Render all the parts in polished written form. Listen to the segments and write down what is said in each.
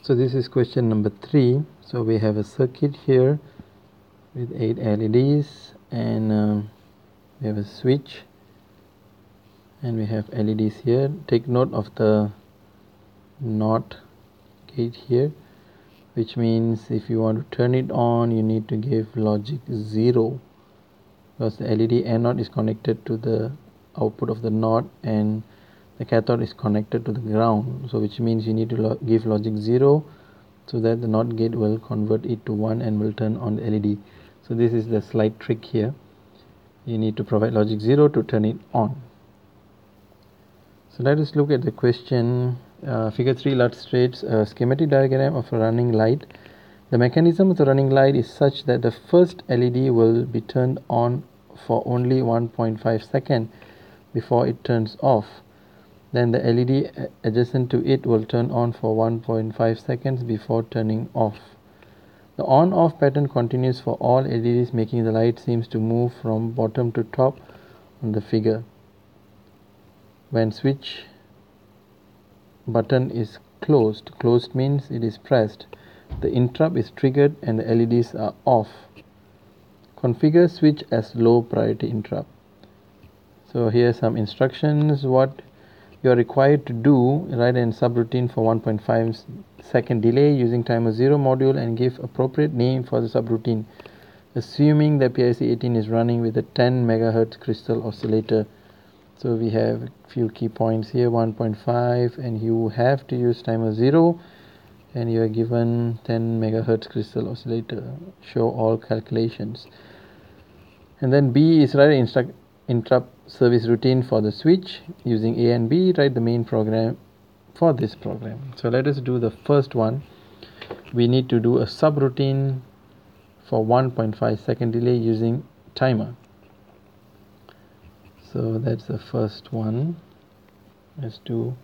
So this is question number 3. So we have a circuit here with 8 LEDs and we have a switch and we have LEDs here. Take note of the NOT gate here, which means if you want to turn it on you need to give logic 0, because the LED anode is connected to the output of the NOT and the cathode is connected to the ground, so which means you need to give logic 0 so that the NOT gate will convert it to 1 and will turn on the LED. So this is the slight trick here. You need to provide logic 0 to turn it on. So let us look at the question. Figure 3 illustrates a schematic diagram of a running light. The mechanism of the running light is such that the first LED will be turned on for only 1.5 seconds before it turns off. Then the LED adjacent to it will turn on for 1.5 seconds before turning off. The on-off pattern continues for all LEDs, making the light seems to move from bottom to top on the figure. When switch button is closed means it is pressed, the interrupt is triggered and the LEDs are off. Configure switch as low priority interrupt. So here are some instructions. What you are required to do: write a subroutine for 1.5 second delay using timer 0 module and give appropriate name for the subroutine, assuming that PIC18 is running with a 10 MHz crystal oscillator. So we have a few key points here: 1.5, and you have to use timer 0, and you are given 10 MHz crystal oscillator. Show all calculations. And then B is write an interrupt service routine for the switch using A and B. Write the main program for this program. So let us do the first one. We need to do a subroutine for 1.5 second delay using timer. So that's the first one. Let's do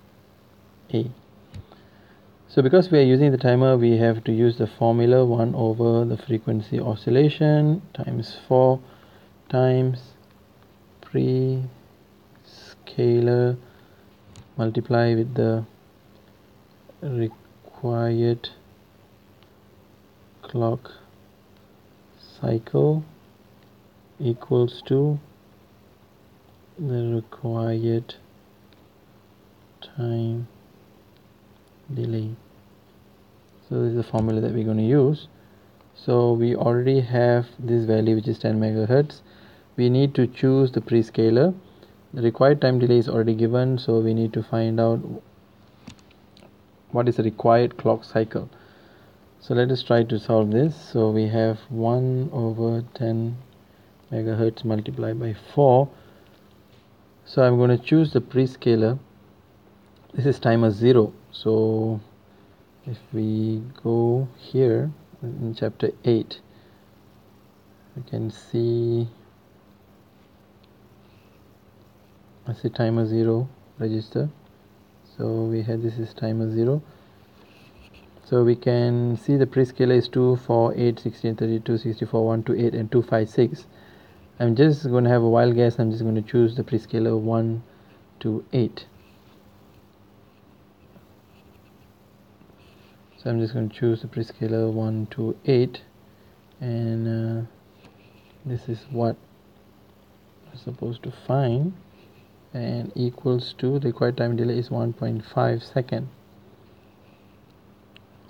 A. So because we are using the timer, we have to use the formula 1 over the frequency oscillation times 4 times pre-scaler multiply with the required clock cycle equals to the required time delay. So this is the formula that we're going to use. So we already have this value, which is 10 MHz. We need to choose the prescaler. The required time delay is already given, so we need to find out what is the required clock cycle. So let us try to solve this. So we have 1 over 10 MHz multiplied by 4. So I'm going to choose the prescaler. This is timer 0. So if we go here in chapter 8, we can see I see timer 0 register. So we have this is timer 0. So we can see the prescaler is 2, 4, 8, 16, 32, 64, 1, 2, 8 and 2, 5, 6. I'm just going to have a wild guess. I'm just going to choose the prescaler 1 to 8. So I'm just going to choose the prescaler 1 to 8, and this is what I'm supposed to find, and equals to the required time delay is 1.5 seconds.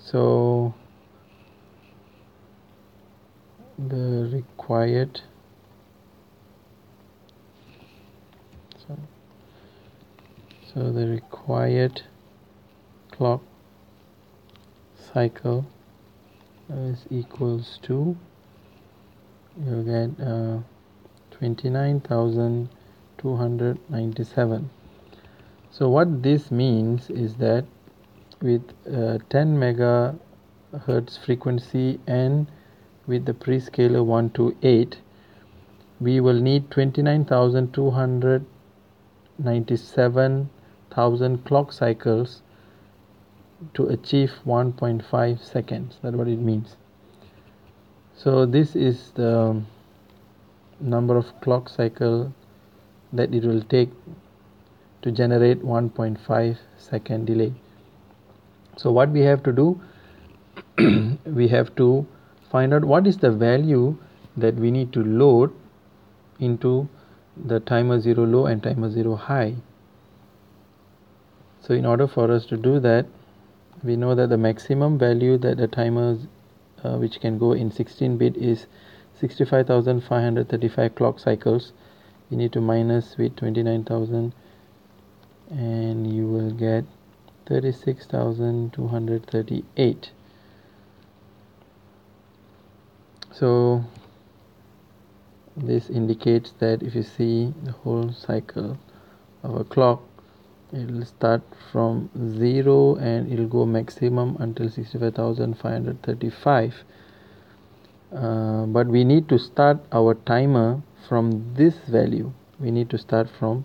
So the required clock cycle is equals to, you get 29,297. So what this means is that with 10 megahertz frequency and with the prescaler 1 to 8, we will need 29,297,000 clock cycles to achieve 1.5 seconds. That's what it means. So this is the number of clock cycle that it will take to generate 1.5 second delay. So what we have to do, we have to find out what is the value that we need to load into the timer 0 low and timer 0 high. So in order for us to do that, we know that the maximum value that the timer which can go in 16-bit is 65,535 clock cycles. You need to minus with 29,000 and you will get 36,238. So this indicates that if you see the whole cycle of a clock, it will start from 0 and it will go maximum until 65,535. But we need to start our timer from this value. We need to start from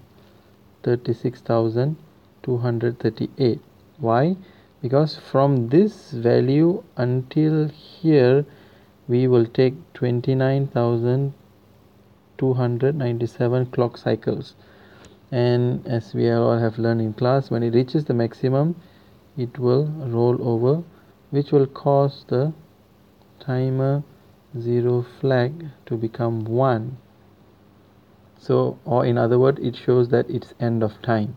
36,238. Why? Because from this value until here we will take 29,297 clock cycles, and as we all have learned in class, when it reaches the maximum it will roll over, which will cause the timer 0 flag to become 1. So, or in other words, it shows that it's end of time.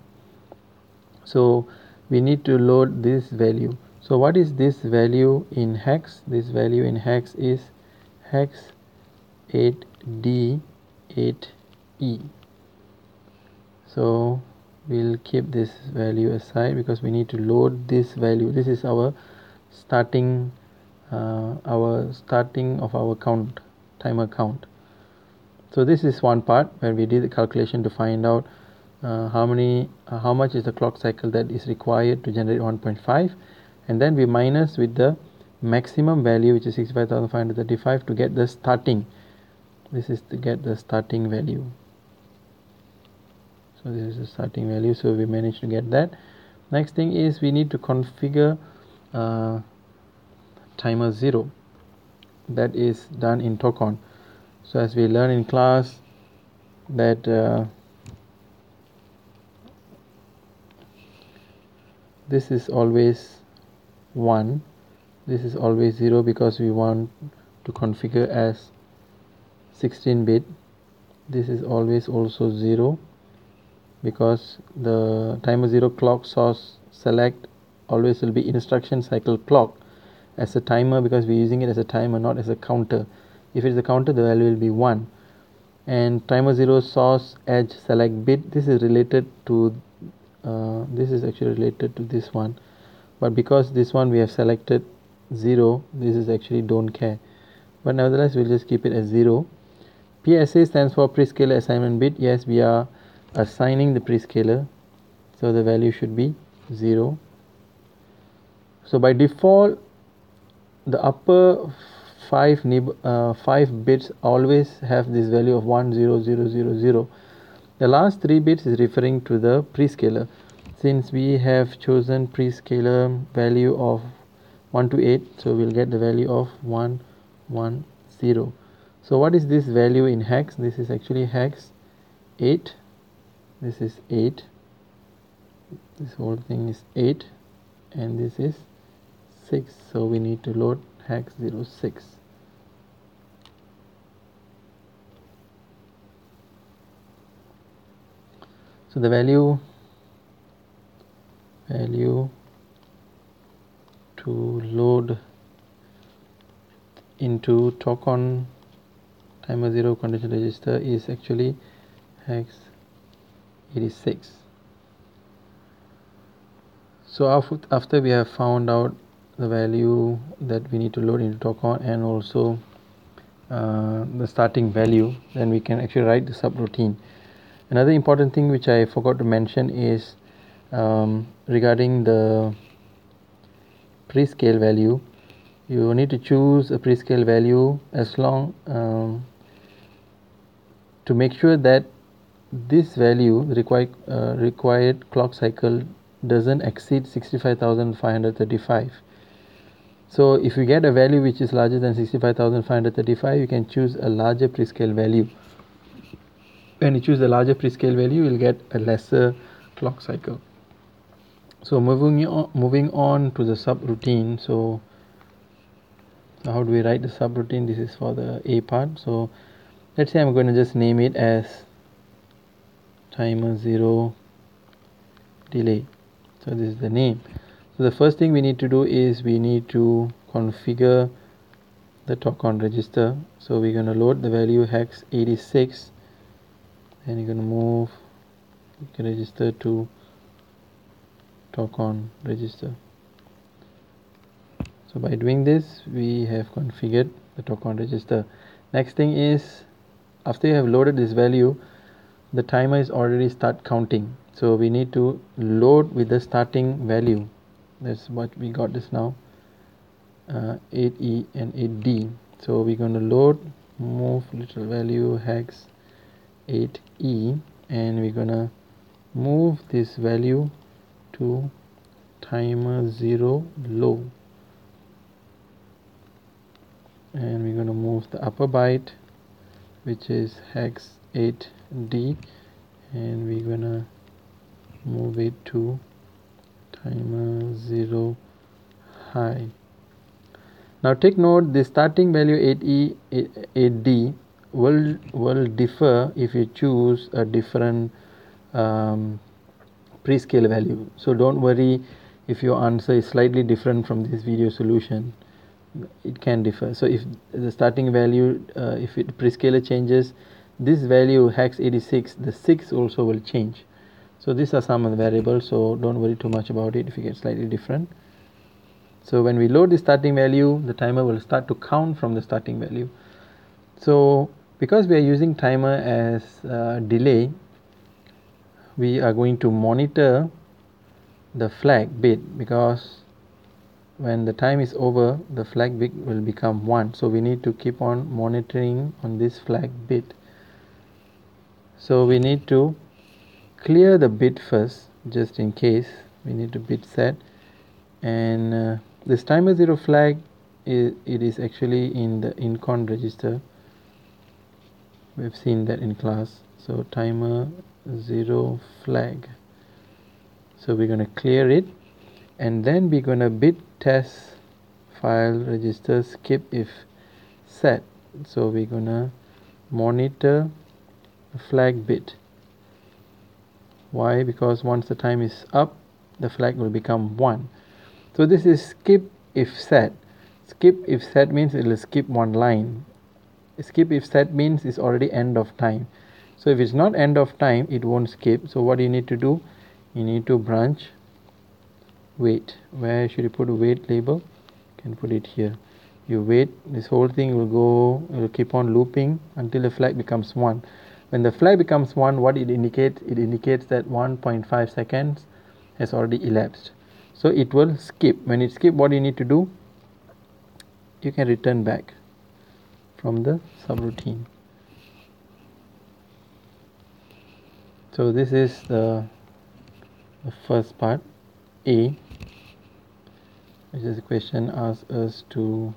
So we need to load this value. So what is this value in hex? This value in hex is hex 8D 8E. So we'll keep this value aside because we need to load this value. This is our starting of our count, timer count. So this is one part where we did the calculation to find out how much is the clock cycle that is required to generate 1.5, and then we minus with the maximum value, which is 65,535, to get the starting. This is to get the starting value. So this is the starting value, so we managed to get that. Next thing is we need to configure timer 0. That is done in Tokon. So as we learn in class that this is always 1, this is always 0, because we want to configure as 16-bit. This is always also 0, because the timer 0 clock source select always will be instruction cycle clock as a timer, because we're using it as a timer, not as a counter. If it is a counter, the value will be 1. And timer 0 source edge select bit, this is related to this is actually related to this one, but because this one we have selected 0, this is actually don't care, but nevertheless we'll just keep it as 0. PSA stands for prescaler assignment bit. Yes, we are assigning the prescaler, so the value should be 0. So by default the upper 5 bits always have this value of 1 0 0 0 0. The last 3 bits is referring to the prescaler. Since we have chosen prescaler value of 1 to 8, so we'll get the value of 1 1 0. So what is this value in hex? This is actually hex 8. This is 8. This whole thing is 8, and this is 6. So we need to load hex 06. So the value to load into Tokon timer 0 condition register is actually hex 86. So after we have found out the value that we need to load into Tokon and also the starting value, then we can actually write the subroutine. Another important thing which I forgot to mention is regarding the prescale value. You need to choose a prescale value as long to make sure that this value required clock cycle doesn't exceed 65,535. So if you get a value which is larger than 65,535, you can choose a larger prescale value. When you choose the larger prescale value, you'll get a lesser clock cycle. So moving on to the subroutine. So how do we write the subroutine? This is for the A part. So let's say I'm going to just name it as timer 0 delay. So this is the name. So the first thing we need to do is we need to configure the talk on register. So we're going to load the value hex 86, and you're going to move register to talk on register. So by doing this, we have configured the talk on register. Next thing is, after you have loaded this value, the timer is already start counting. So we need to load with the starting value. That's what we got this now, 8E and 8D. So we're going to load, move little value hex 8E, and we're going to move this value to timer 0 low, and we're going to move the upper byte, which is hex 8D, and we're going to move it to timer 0 high. Now take note, the starting value 8E 8D will differ if you choose a different prescale value. So don't worry if your answer is slightly different from this video solution. It can differ. So if the starting value, if it prescaler changes, this value hex 86, the 6 also will change. So these are some of the variables, so don't worry too much about it if you get slightly different. So when we load the starting value, the timer will start to count from the starting value. So because we are using timer as delay, we are going to monitor the flag bit, because when the time is over, the flag bit will become 1. So we need to keep on monitoring on this flag bit. So we need to clear the bit first, just in case. We need to bit set, and this timer 0 flag, it is actually in the incon register. We've seen that in class. So timer 0 flag. So we're going to clear it, and then we're going to bit test file register skip if set. So we're going to monitor the flag bit. Why? Because once the time is up, the flag will become 1. So this is skip if set. Skip if set means it will skip one line. Skip if set means it's already end of time. So if it's not end of time, it won't skip. So what you need to do, you need to branch wait. Where should you put a wait label? You can put it here. You wait, this whole thing will keep on looping until the flag becomes 1. When the flag becomes 1, what it indicates? It indicates that 1.5 seconds has already elapsed. So it will skip. When it skips, what you need to do? You can return back from the subroutine. So this is the first part, A, which is a question asks us to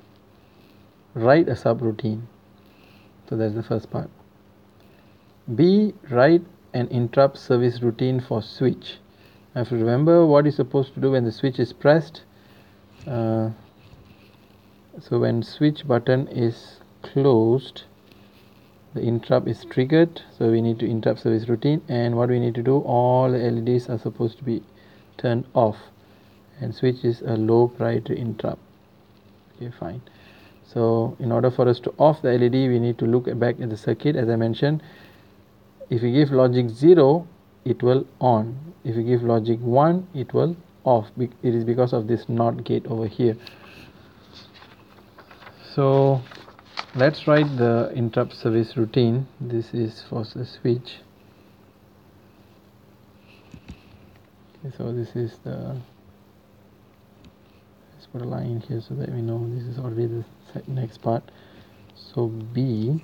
write a subroutine. So that's the first part. B, write an interrupt service routine for switch. I have to remember what you're supposed to do when the switch is pressed. So when switch button is closed, the interrupt is triggered. So we need to interrupt service routine, and what we need to do, all the LEDs are supposed to be turned off, and switch is a low priority interrupt. Okay, fine. So in order for us to off the LED, we need to look back at the circuit. As I mentioned, if you give logic 0, it will on. If you give logic 1, it will off. It is because of this NOT gate over here. So let's write the interrupt service routine. This is for the switch. Okay, so this is the, let's put a line here so that we know this is already the next part. So B,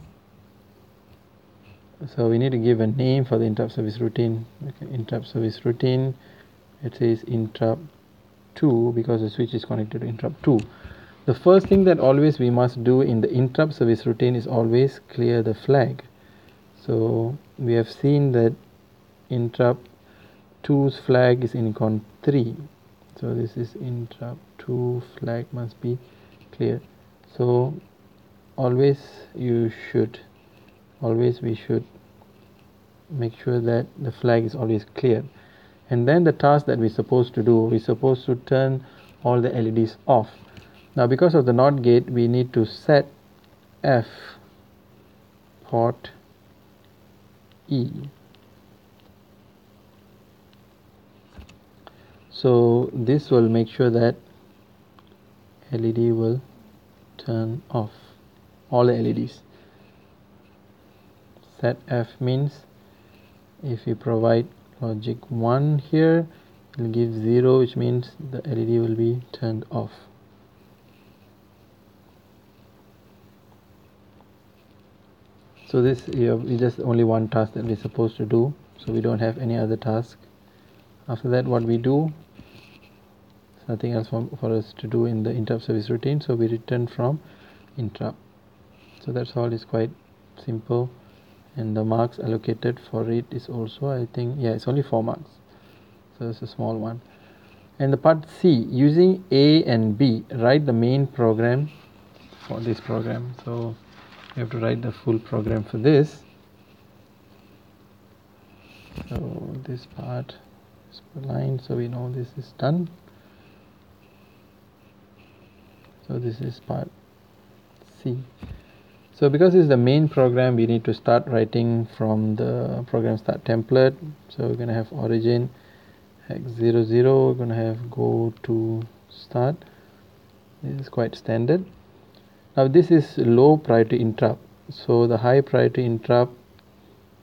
so we need to give a name for the interrupt service routine. Okay, interrupt service routine, it says interrupt 2, because the switch is connected to interrupt 2. The first thing that always we must do in the interrupt service routine is always clear the flag. So we have seen that interrupt 2's flag is in con 3. So this is interrupt 2 flag must be cleared. So always we should make sure that the flag is always clear. And then the task that we're supposed to do, we're supposed to turn all the LEDs off. Now because of the NOT gate, we need to set F port E. So this will make sure that LED will turn off, all the LEDs. Set F means if you provide logic 1 here, it will give 0, which means the LED will be turned off. So this is just only one task that we're supposed to do, so we don't have any other task. After that, what we do, nothing else for us to do in the interrupt service routine, so we return from interrupt. So that's all. Is quite simple, and the marks allocated for it is also, I think, yeah, it's only 4 marks, so it's a small one. And the part C, using A and B, write the main program for this program. So you have to write the full program for this. So this part is per line, so we know this is done. So this is part C. So because this is the main program, we need to start writing from the program start template. So we're going to have origin hex 00, we're going to have go to start. This is quite standard. Now this is low priority interrupt, so the high priority interrupt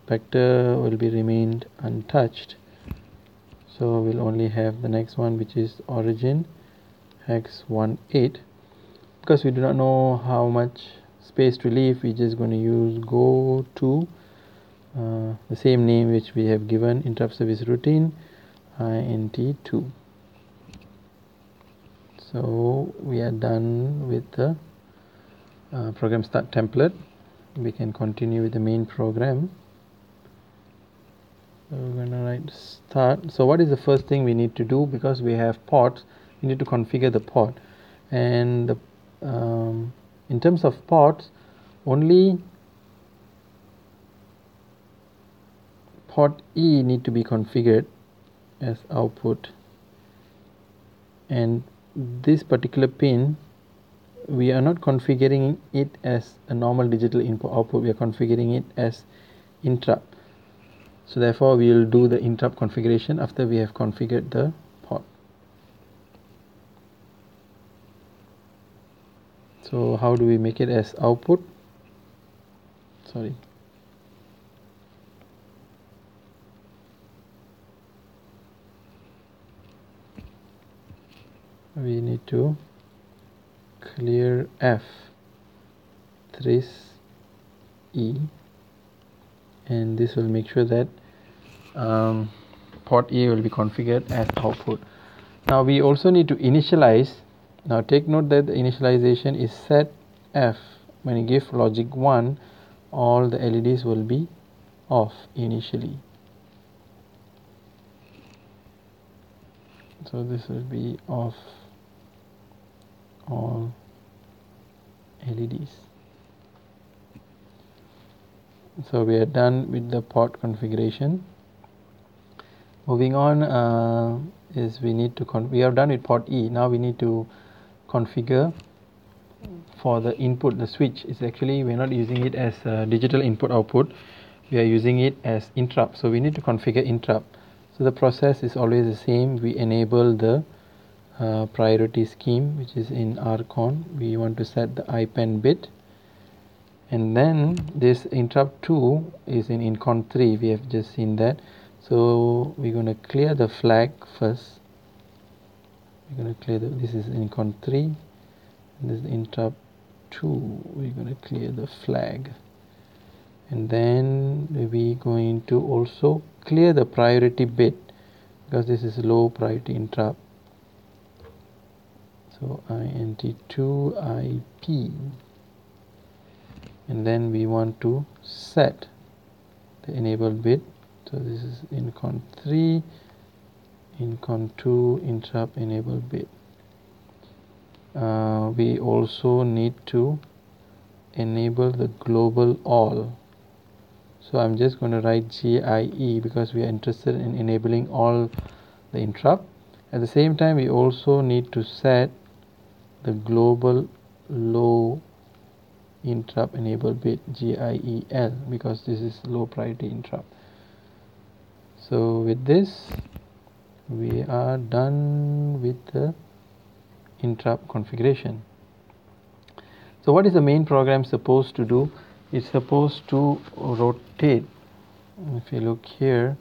vector will be remained untouched. So we'll only have the next one, which is origin hex 18. Because we do not know how much space to leave, we're just going to use go to the same name which we have given, interrupt service routine int2. So we are done with the program start template. We can continue with the main program. So we're going to write start. So what is the first thing we need to do? Because we have ports, we need to configure the port. And the, in terms of ports, only port E need to be configured as output, and this particular pin, we are not configuring it as a normal digital input output, we are configuring it as interrupt. So therefore we will do the interrupt configuration after we have configured the port. So how do we make it as output? Sorry. We need to clear F trace E, and this will make sure that port E will be configured as output. Now we also need to initialize. Now take note that the initialization is set F. When you give logic 1, all the LEDs will be off initially. So this will be off all LEDs. So we are done with the port configuration. Moving on is we need to we are done with port E. Now we need to configure for the input. The switch is actually, we're not using it as a digital input output, we are using it as interrupt. So we need to configure interrupt. So the process is always the same. We enable the priority scheme, which is in rcon. We want to set the IPAN bit, and then this interrupt 2 is in incon 3. We have just seen that. So we're going to clear the flag first. We're going to clear this is incon 3, and this is interrupt 2. We're going to clear the flag, and then we're going to also clear the priority bit because this is low priority interrupt. So int2 IP, and then we want to set the enable bit. So this is incon 3, incon 2, interrupt enable bit. we also need to enable the global all. So I'm just going to write GIE because we are interested in enabling all the interrupt. At the same time, we also need to set the global low interrupt enable bit GIEL because this is low priority interrupt. So with this, we are done with the interrupt configuration. So what is the main program supposed to do? It's supposed to rotate. If you look here,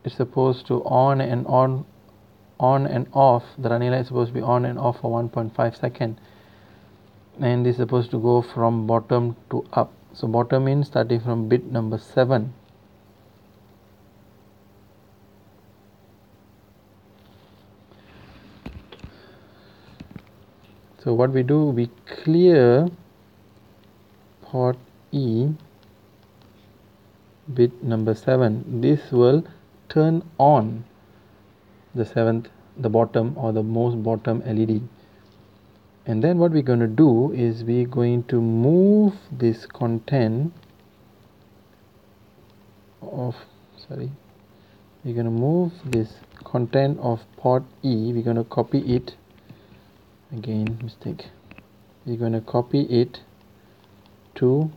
it's supposed to on and off. The running light is supposed to be on and off for 1.5 seconds, and is supposed to go from bottom to up. So bottom means starting from bit number 7. So what we do, we clear port E bit number 7. This will turn on the bottom or the most bottom LED. And then what we're going to do is we're going to move this content of we're going to move this content of port E. We're going to copy it again, mistake. We're going to copy it to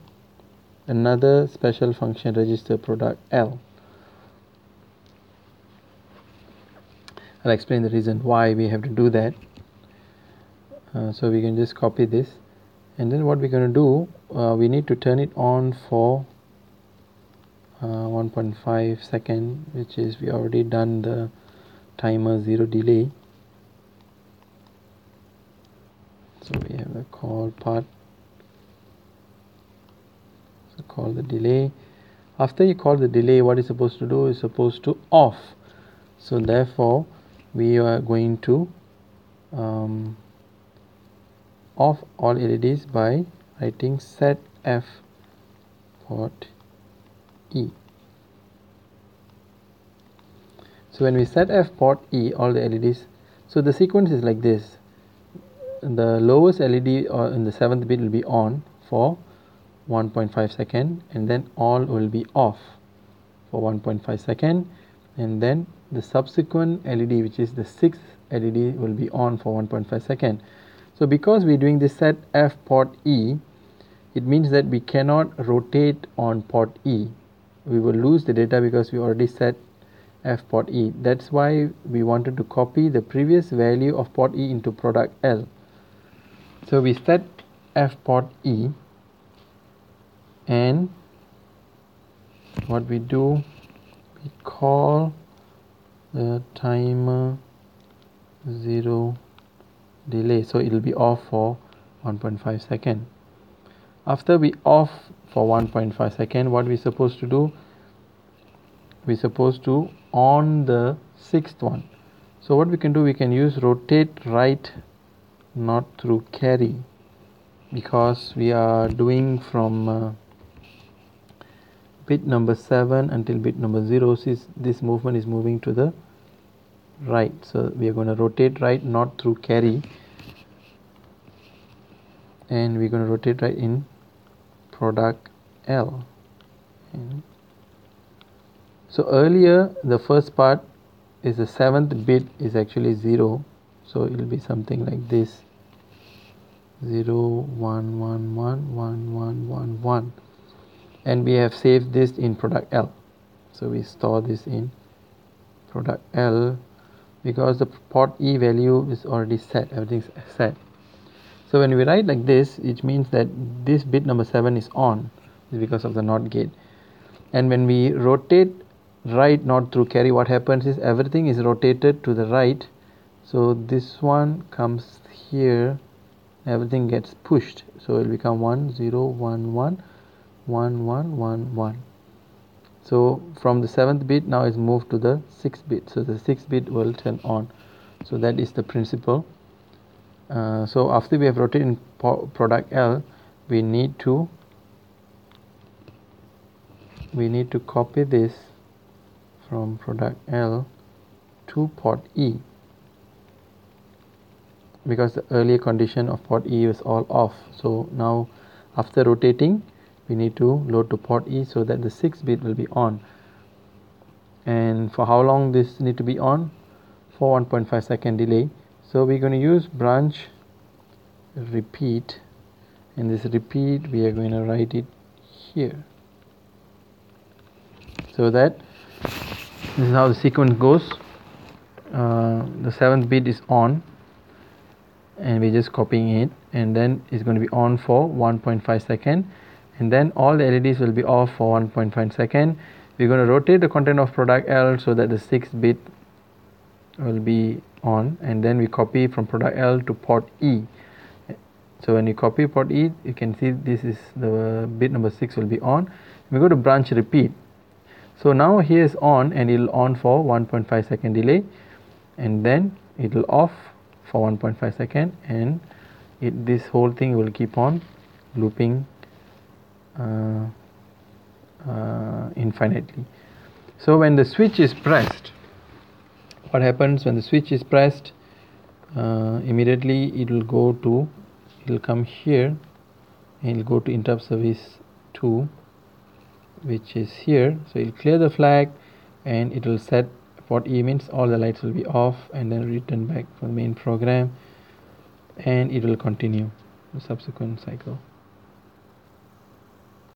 another special function register product L. I'll explain the reason why we have to do that. So we can just copy this, and then what we're going to do, we need to turn it on for 1.5 second, which is we already done the timer 0 delay. So we have a call part, so call the delay. After you call the delay, what is supposed to do is supposed to off. So therefore we are going to off all LEDs by writing set F port E. So when we set F port E, all the LEDs, so the sequence is like this. The lowest LED or in the 7th bit will be on for 1.5 second, and then all will be off for 1.5 second, and then the subsequent LED, which is the 6th LED, will be on for 1.5 second. So because we're doing this set F port E, it means that we cannot rotate on port E. We will lose the data because we already set F port E. That's why we wanted to copy the previous value of port E into product L. So we set F port E, and what we do, we call the timer 0 delay, so it will be off for 1.5 second. After we off for 1.5 second, what we supposed to do, we supposed to on the 6th one. So what we can do, we can use rotate right not through carry, because we are doing from bit number 7 until bit number 0. Since this movement is moving to the right, so we are going to rotate right not through carry, and we're going to rotate right in product L. And so earlier the first part is the 7th bit is actually 0, so it will be something like this: 0 1 1 1 1 1 1 1, and we have saved this in product L. So we store this in product L because the port E value is already set, everything's set. So when we write like this, it means that this bit number 7 is on, because of the NOT gate. And when we rotate right not through carry, what happens is everything is rotated to the right. So this one comes here, everything gets pushed, so it will become 1 0 1 1 1 1 1 1. So from the 7th bit now is moved to the 6th bit, so the 6th bit will turn on. So that is the principle. So after we have rotated in product L, we need to copy this from product L to port E. because the earlier condition of port E was all off. So now after rotating we need to load to port E so that the 6th bit will be on. And for how long this need to be on? For 1.5 second delay. So we're going to use branch repeat, and this repeat we are going to write it here, so that this is how the sequence goes. The 7th bit is on and we're just copying it, and then it's going to be on for 1.5 second, and then all the LEDs will be off for 1.5 second. We're going to rotate the content of product L so that the 6th bit will be on, and then we copy from product L to port E. So when you copy port E, you can see this is the bit number 6 will be on. We go to branch repeat. So now here is on, and it will on for 1.5 second delay, and then it will off for 1.5 second, and this whole thing will keep on looping infinitely. So when the switch is pressed, what happens when the switch is pressed? Immediately it will come here and it will go to interrupt service 2, which is here. So it will clear the flag and it will set port E, means all the lights will be off, and then return back from the main program, and it will continue the subsequent cycle.